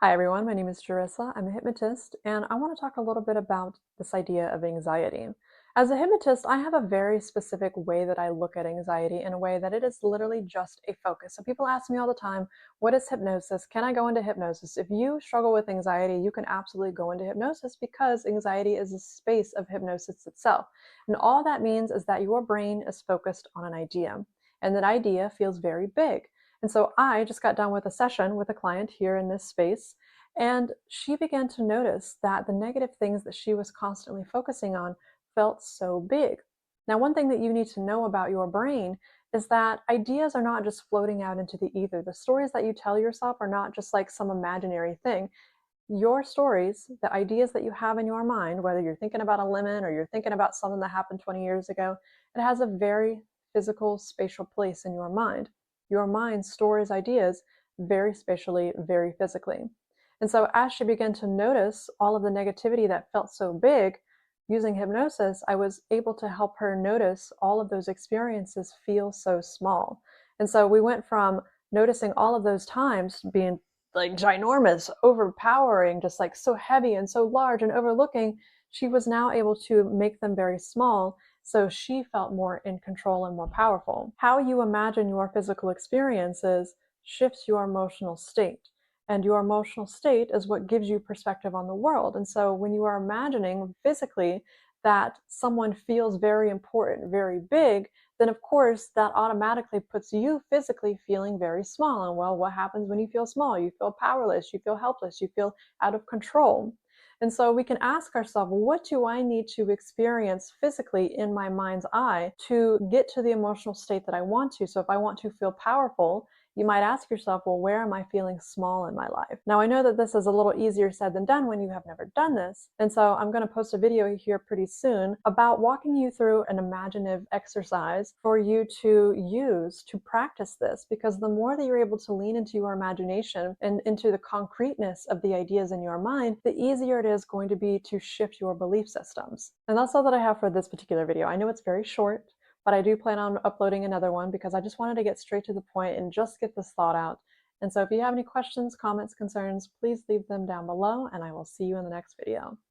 Hi everyone, my name is Jerissa. I'm a hypnotist, and I want to talk a little bit about this idea of anxiety. As a hypnotist, I have a very specific way that I look at anxiety in a way that it is literally just a focus. So people ask me all the time, what is hypnosis? Can I go into hypnosis? If you struggle with anxiety, you can absolutely go into hypnosis because anxiety is a space of hypnosis itself. And all that means is that your brain is focused on an idea, and that idea feels very big. And so I just got done with a session with a client here in this space, and she began to notice that the negative things that she was constantly focusing on felt so big. Now, one thing that you need to know about your brain is that ideas are not just floating out into the ether. The stories that you tell yourself are not just like some imaginary thing. Your stories, the ideas that you have in your mind, whether you're thinking about a lemon or you're thinking about something that happened 20 years ago, it has a very physical, spatial place in your mind. Your mind stores ideas very spatially, very physically. And so as she began to notice all of the negativity that felt so big, using hypnosis, I was able to help her notice all of those experiences feel so small. And so we went from noticing all of those times being like ginormous, overpowering, just like so heavy and so large and overlooking, she was now able to make them very small. So she felt more in control and more powerful. How you imagine your physical experiences shifts your emotional state. And your emotional state is what gives you perspective on the world. And so when you are imagining physically that someone feels very important, very big, then of course that automatically puts you physically feeling very small. And well, what happens when you feel small? You feel powerless, you feel helpless, you feel out of control. And so we can ask ourselves, what do I need to experience physically in my mind's eye to get to the emotional state that I want to? So if I want to feel powerful, you might ask yourself, well, where am I feeling small in my life? Now, I know that this is a little easier said than done when you have never done this. And so I'm going to post a video here pretty soon about walking you through an imaginative exercise for you to use to practice this, because the more that you're able to lean into your imagination and into the concreteness of the ideas in your mind, the easier it is going to be to shift your belief systems. And that's all that I have for this particular video. I know it's very short, but I do plan on uploading another one because I just wanted to get straight to the point and just get this thought out. And so if you have any questions, comments, concerns, please leave them down below, and I will see you in the next video.